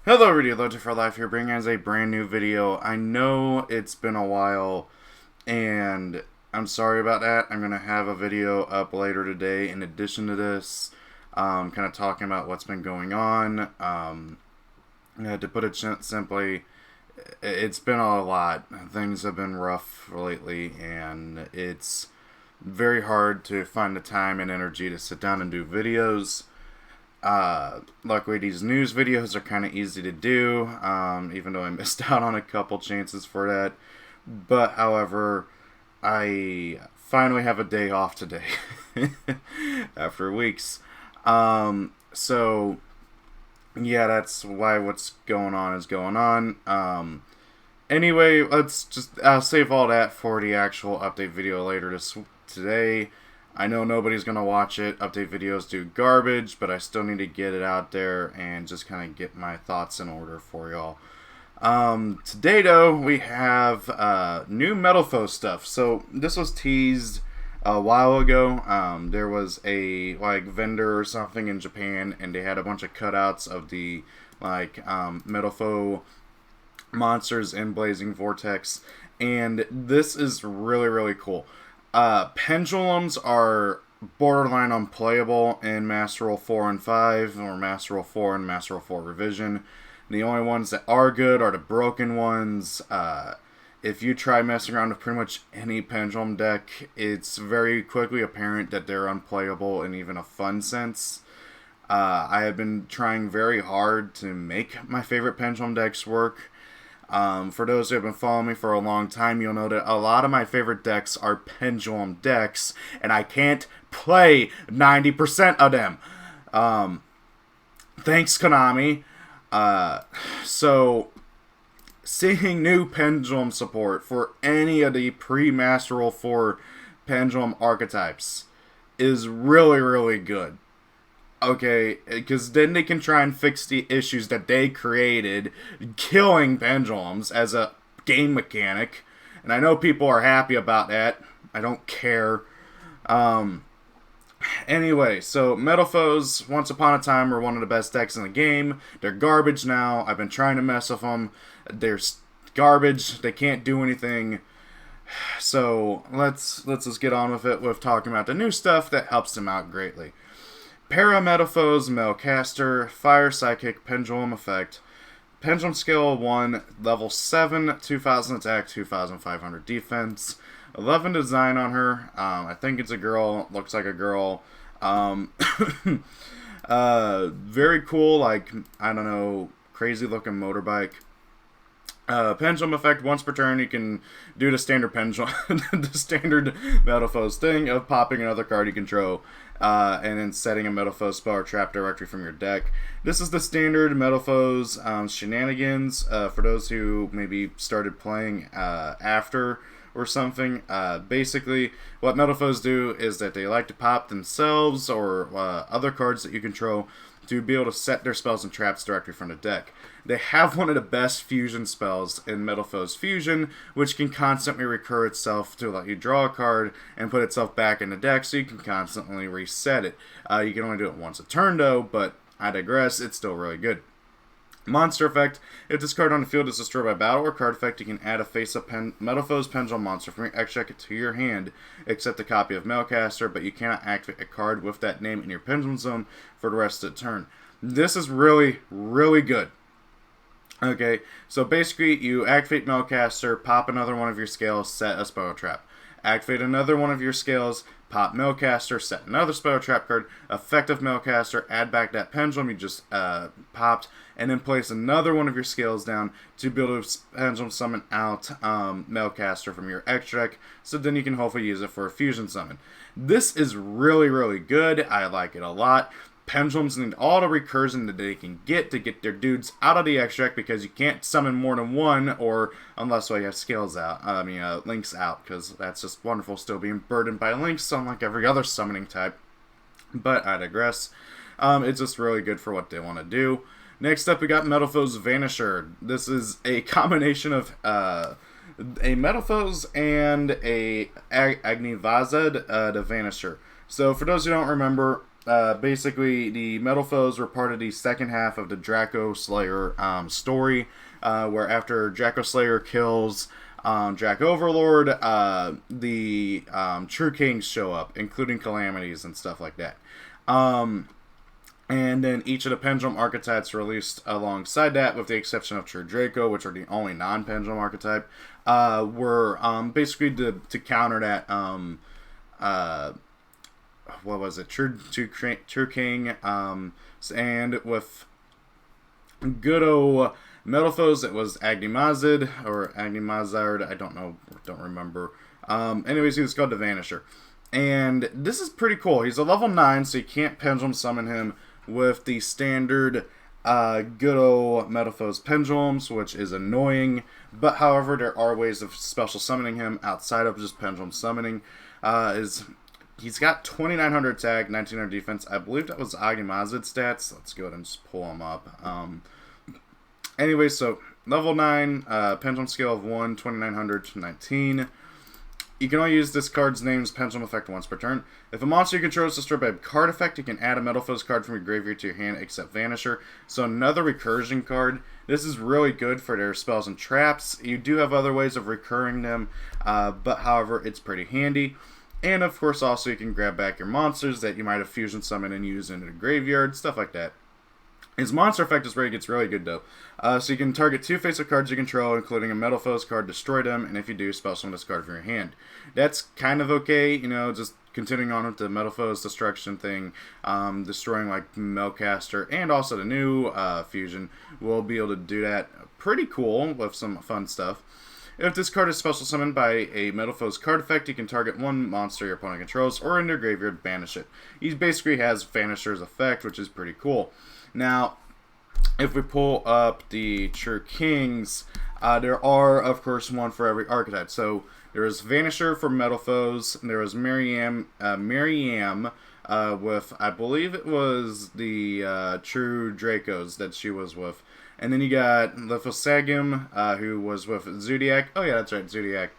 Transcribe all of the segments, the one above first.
Hello, Radio Logic for Life here, bringing us a brand new video. I know it's been a while, and I'm sorry about that. I'm going to have a video up later today in addition to this, kind of talking about what's been going on. To put it simply, it's been a lot. Things have been rough lately, and it's very hard to find the time and energy to sit down and do videos. Luckily these news videos are kind of easy to do, even though I missed out on a couple chances for that. But however, I finally have a day off today after weeks. So yeah, that's why what's going on is going on. Anyway, I'll save all that for the actual update video later today. I know nobody's going to watch it. Update videos do garbage, but I still need to get it out there and just kind of get my thoughts in order for y'all. Today, though, we have new Metalfoes stuff. So this was teased a while ago. There was a vendor or something in Japan, and they had a bunch of cutouts of the Metalfoes monsters in Blazing Vortex, and this is really cool. Pendulums are borderline unplayable in Master Rule 4 and 5, or Master Rule 4 and Master Rule 4 Revision. The only ones that are good are the broken ones. If you try messing around with pretty much any Pendulum deck, it's very quickly apparent that they're unplayable in even a fun sense. I have been trying very hard to make my favorite Pendulum decks work. For those who have been following me for a long time, you'll know that a lot of my favorite decks are Pendulum decks, and I can't play 90% of them. Thanks, Konami. So, seeing new Pendulum support for any of the pre-Master Rule 4 Pendulum archetypes is really good. Okay, because then they can try and fix the issues that they created, killing Pendulums as a game mechanic. And I know people are happy about that. I don't care. Anyway, so Metalfoes, once upon a time, were one of the best decks in the game. They're garbage now. I've been trying to mess with them. They're garbage. They can't do anything. So let's just get on with it with talking about the new stuff that helps them out greatly. Metalfoes, Melcaster, Fire Psychic, Pendulum Effect, Pendulum Skill 1, Level 7, 2000 Attack, 2500 Defense, 11 Design on her. I think it's a girl, looks like a girl. Very cool, I don't know, crazy looking motorbike. Pendulum Effect, once per turn, you can do the standard Pendulum, the standard Metalfoes thing of popping another card you control, and then setting a Metalfoes spell or trap directly from your deck. This is the standard Metalfoes shenanigans, for those who maybe started playing after or something. Basically, what Metalfoes do is that they like to pop themselves or other cards that you control to be able to set their spells and traps directly from the deck. They have one of the best fusion spells in Metalfoes Fusion, which can constantly recur itself to let you draw a card and put itself back in the deck, so you can constantly reset it. You can only do it once a turn though, but I digress, it's still really good. Monster Effect, if this card on the field is destroyed by battle or card effect, you can add a face-up Metalfoes Pendulum monster from your extra deck to your hand, except a copy of Melcaster, but you cannot activate a card with that name in your Pendulum zone for the rest of the turn. This is really good. Okay, so basically you activate Melcaster, pop another one of your scales, set a spell trap. Activate another one of your scales, pop Melcaster, set another spell trap card, effective Melcaster, add back that Pendulum you just popped, and then place another one of your scales down to be able to Pendulum summon out Melcaster from your extra deck, so then you can hopefully use it for a fusion summon. This is really good. I like it a lot. Pendulums need all the recursion that they can get to get their dudes out of the extra deck, because you can't summon more than one, or unless you have scales out, links out, because that's just wonderful, still being burdened by links, unlike every other summoning type. But I digress. It's just really good for what they want to do. Next up, we got Metalfoes Vanisher. This is a combination of a Metalfoes and a Agnivazad, the Vanisher. So for those who don't remember, basically, the Metalfoes were part of the second half of the Draco Slayer story, where after Draco Slayer kills Drac Overlord, the True Kings show up, including Calamities and stuff like that. And then each of the Pendulum archetypes released alongside that, with the exception of True Draco, which are the only non-Pendulum archetype, were basically to counter that, what was it, True King, and with good old Metalfoes, it was Agni-Mazid, or Agni-Mazard, I don't remember. Anyways, he was called the Vanisher. And this is pretty cool. He's a level 9, so you can't Pendulum summon him with the standard good old Metalfoes Pendulums, which is annoying. But however, there are ways of special summoning him outside of just Pendulum summoning. He's got 2,900 attack, 1,900 defense. I believe that was Agni-Mazid stats. Let's go ahead and just pull him up. Anyway, so level 9, Pendulum scale of 1, 2,900 to 19. You can only use this card's name's Pendulum effect once per turn. If a monster you control is destroyed by a card effect, you can add a Metalfoes card from your graveyard to your hand, except Vanisher. So another recursion card. This is really good for their spells and traps. You do have other ways of recurring them, but however, it's pretty handy. And of course, also you can grab back your monsters that you might have fusion summoned and used into the graveyard, stuff like that. His monster effect is where it gets really good, though. So you can target 2 face-up cards you control, including a Metalfoes card, destroy them, and if you do, spell summon this card from your hand. That's kind of okay, you know, just continuing on with the Metalfoes destruction thing, destroying, like, Melcaster, and also the new fusion. We'll be able to do that pretty cool with some fun stuff. If this card is special summoned by a Metalfoes card effect, you can target 1 monster your opponent controls, or in their graveyard, banish it. He basically has Vanisher's effect, which is pretty cool. Now, if we pull up the True Kings, there are, of course, one for every archetype. So, there is Vanisher for Metalfoes, and there is Miriam with, I believe it was the True Dracos that she was with. And then you got Lithosagim, who was with Zodiac. Oh yeah, that's right, Zodiac.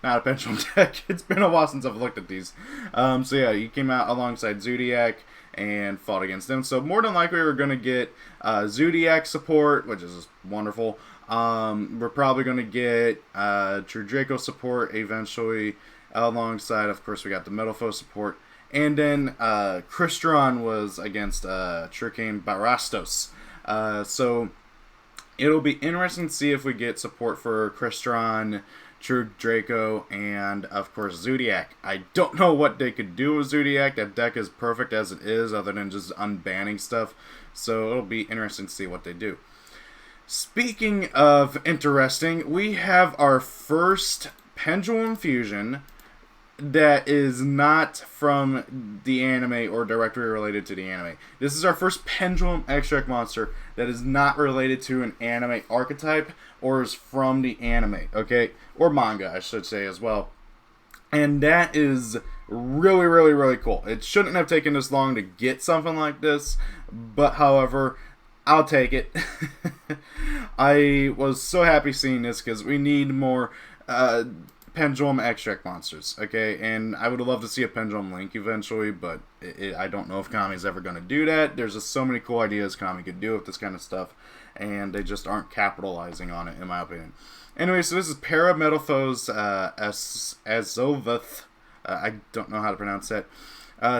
Not a Pendulum deck. It's been a while since I've looked at these. So yeah, he came out alongside Zodiac and fought against them. So more than likely we're going to get Zodiac support, which is wonderful. We're probably going to get True Draco support eventually, alongside, of course, we got the Metalfoes support. And then Crystron was against True King Barastos. So it'll be interesting to see if we get support for Crystron, True Draco, and of course Zodiac. I don't know what they could do with Zodiac. That deck is perfect as it is, other than just unbanning stuff. So it'll be interesting to see what they do. Speaking of interesting, we have our first Pendulum fusion that is not from the anime or directly related to the anime. This is our first Pendulum extract monster that is not related to an anime archetype or is from the anime, okay? Or manga, I should say, as well. And that is really, really, really cool. It shouldn't have taken this long to get something like this, but however, I'll take it. I was so happy seeing this because we need more Pendulum extract monsters, okay? And I would love to see a Pendulum Link eventually, but I don't know if Konami's ever going to do that. There's just so many cool ideas Konami could do with this kind of stuff, and they just aren't capitalizing on it, in my opinion. Anyway, so this is Para Metalfoes Azovath. I don't know how to pronounce that.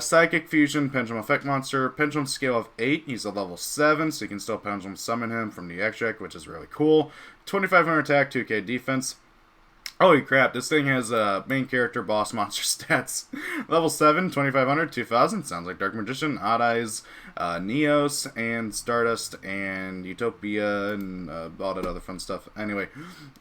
Psychic Fusion, Pendulum Effect Monster. Pendulum scale of 8. He's a level 7, so you can still Pendulum summon him from the extract, which is really cool. 2,500 attack, 2k defense. Holy crap, this thing has main character boss monster stats. Level 7, 2,500, 2,000. Sounds like Dark Magician, Odd Eyes, Neos, and Stardust, and Utopia, and all that other fun stuff. Anyway,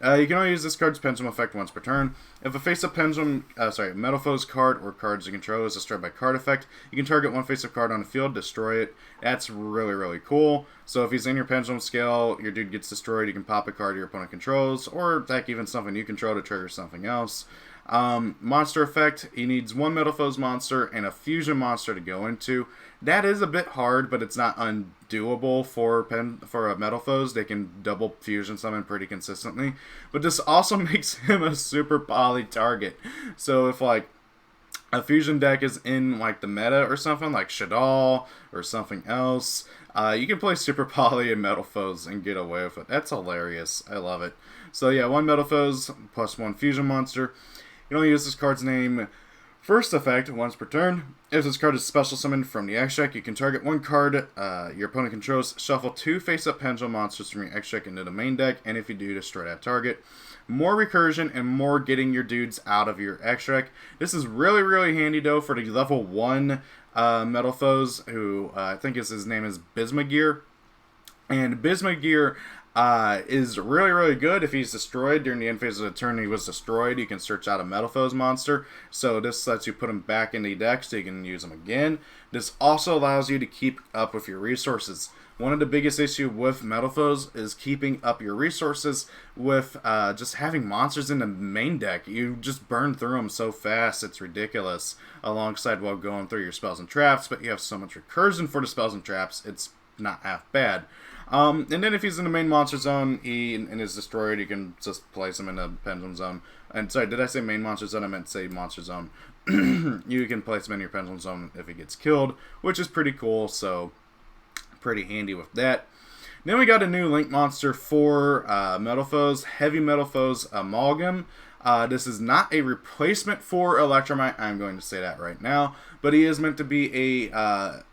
you can only use this card's Pendulum effect once per turn. If a face-up Metalfoes card or cards you control is destroyed by card effect, you can target 1 face-up card on the field, destroy it. That's really, really cool. So if he's in your Pendulum scale, your dude gets destroyed, you can pop a card your opponent controls, or attack even something you control to trigger something else. Monster effect, he needs 1 Metalfoes monster and a fusion monster to go into. That is a bit hard, but it's not undoable for a Metalfoes. They can double fusion summon pretty consistently. But this also makes him a super poly target. So if, like, a fusion deck is in like the meta or something, like Shadal or something else, you can play Super Poly and Metalfoes and get away with it. That's hilarious. I love it. So yeah, 1 Metalfoes plus 1 fusion monster. You can only use this card's name first effect once per turn. If this card is special summoned from the X deck, you can target 1 card your opponent controls, shuffle 2 face-up Pendulum monsters from your X deck into the main deck, and if you do, destroy that target. More recursion and more getting your dudes out of your X deck. This is really, really handy though for the level 1 Metalfoes, who I think his name is Bismugear. And Bismugear is really, really good if he's destroyed. During the end phase of the turn he was destroyed, you can search out a Metalfoes monster. So this lets you put him back in the deck so you can use him again. This also allows you to keep up with your resources. One of the biggest issues with Metalfoes is keeping up your resources with just having monsters in the main deck. You just burn through them so fast, it's ridiculous, alongside while going through your spells and traps, but you have so much recursion for the spells and traps, it's not half bad. And then if he's in the main monster zone and is destroyed, you can just place him in the Pendulum zone. And sorry, did I say main monster zone? I meant to say monster zone. You can place him in your Pendulum zone if he gets killed, which is pretty cool, so pretty handy with that. Then we got a new Link monster for Metalfoes, Heavy Metalfoes Amalgam. This is not a replacement for Electromite, I'm going to say that right now, but he is meant to be a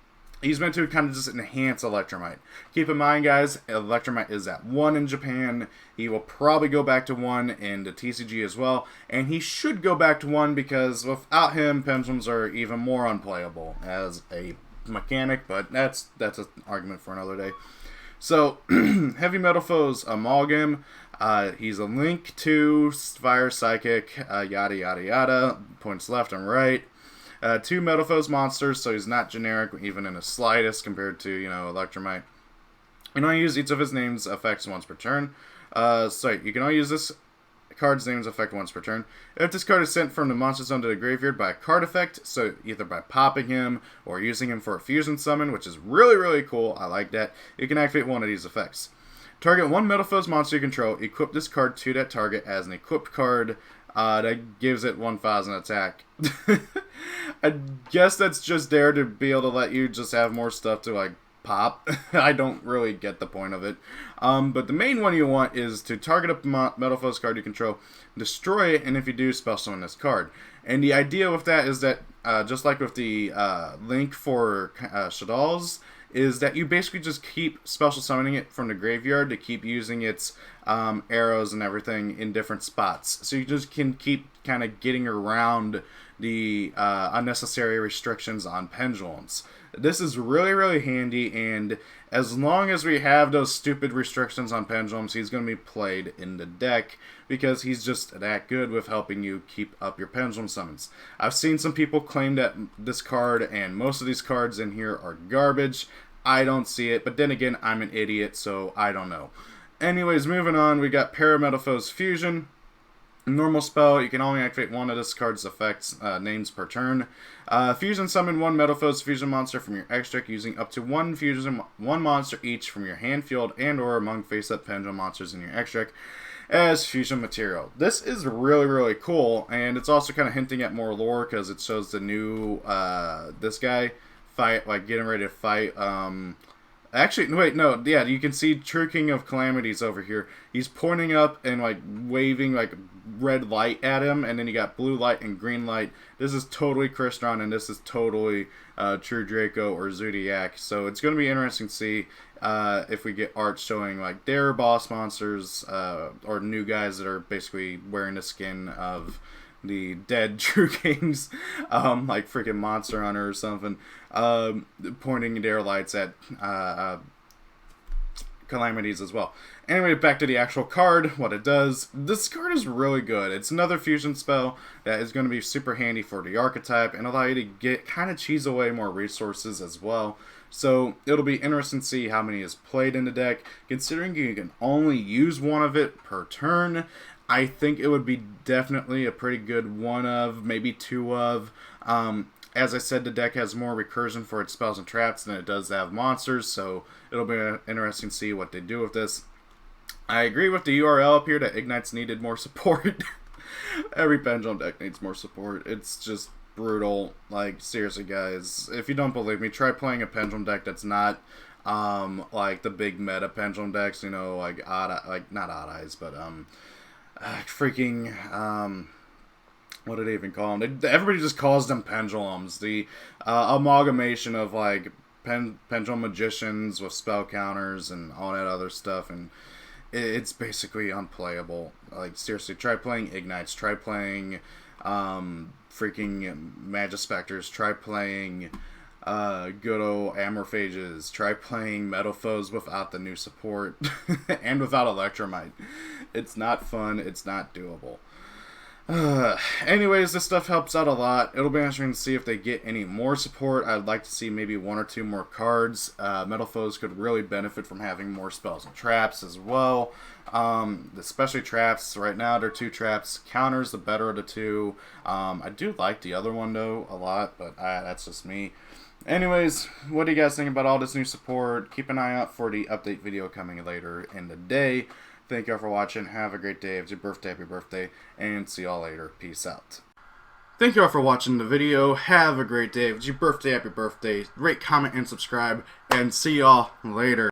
he's meant to kind of just enhance Electromite. Keep in mind, guys, Electromite is at 1 in Japan. He will probably go back to 1 in the TCG as well. And he should go back to 1 because without him, Pendulums are even more unplayable as a mechanic. But that's an argument for another day. So, Heavy Metalfoes Amalgam. He's a link to Fire Psychic, yada yada yada. Points left and right. 2 Metalfoes monsters, so he's not generic even in the slightest compared to, Electromite. You can only use each of his name's effects once per turn. So you can only use this card's name's effect once per turn. If this card is sent from the monster zone to the graveyard by a card effect, so either by popping him or using him for a fusion summon, which is really, really cool, I like that, you can activate one of these effects. Target 1 Metalfoes monster you control, equip this card to that target as an equipped card. That gives it 1,000 attack. I guess that's just there to be able to let you just have more stuff to, like, pop. I don't really get the point of it. But the main one you want is to target a Metalfoes card you control, destroy it, and if you do, spell summon this card. And the idea with that is that, just like with the link for Shadal's, is that you basically just keep special summoning it from the graveyard to keep using its arrows and everything in different spots. So you just can keep kind of getting around the unnecessary restrictions on Pendulums. This is really, really handy, and as long as we have those stupid restrictions on Pendulums, he's going to be played in the deck because he's just that good with helping you keep up your Pendulum summons. I've seen some people claim that this card and most of these cards in here are garbage. I don't see it, but then again, I'm an idiot, so I don't know. Anyways, moving on, we got Metalfoes Fusion. Normal spell, you can only activate one of this card's effects names per turn. Fusion summon 1 Metalfoes Fusion monster from your X deck using up to 1 monster each from your hand, field, and or among face-up Pendulum monsters in your X deck as fusion material. This is really, really cool, and it's also kind of hinting at more lore because it shows the new, this guy getting ready to fight, actually, wait, no, yeah, you can see True King of Calamities over here. He's pointing up and, waving, red light at him, and then you got blue light and green light. This is totally Crystron, and this is totally True Draco or Zodiac. So it's going to be interesting to see if we get art showing, their boss monsters, or new guys that are basically wearing the skin of the dead True Kings, like freaking Monster Hunter or something, pointing their lights at Calamities as well. Anyway, back to the actual card, what it does. This card is really good. It's another fusion spell that is going to be super handy for the archetype and allow you to kind of cheese away more resources as well. So it'll be interesting to see how many is played in the deck. Considering you can only use one of it per turn, I think it would be definitely a pretty good one of, maybe 2 of. As I said, the deck has more recursion for its spells and traps than it does have monsters, so it'll be interesting to see what they do with this. I agree with the URL up here that Ignites needed more support. Every Pendulum deck needs more support. It's just brutal. Like, seriously, guys, if you don't believe me, try playing a Pendulum deck that's not like the big meta Pendulum decks, you know, like not Odd Eyes, but freaking what do they even call them? Everybody just calls them pendulums. The amalgamation of like pendulum magicians with spell counters and all that other stuff, and it's basically unplayable. Like, seriously, try playing Ignites, try playing freaking Magispectors, try playing good old Amorphages, try playing Metalfoes without the new support and without Electromite. It's not fun, it's not doable. Anyways, this stuff helps out a lot. It'll be interesting to see if they get any more support. I'd like to see maybe 1 or 2 more cards. Metalfoes could really benefit from having more spells and traps as well. Especially traps. Right now, they're 2 traps. Counters, the better of the 2. I do like the other one, though, a lot, but that's just me. Anyways, what do you guys think about all this new support? Keep an eye out for the update video coming later in the day. Thank y'all for watching. Have a great day. If it's your birthday, happy birthday. And see y'all later. Peace out. Thank y'all for watching the video. Have a great day. If it's your birthday, happy birthday. Rate, comment, and subscribe. And see y'all later.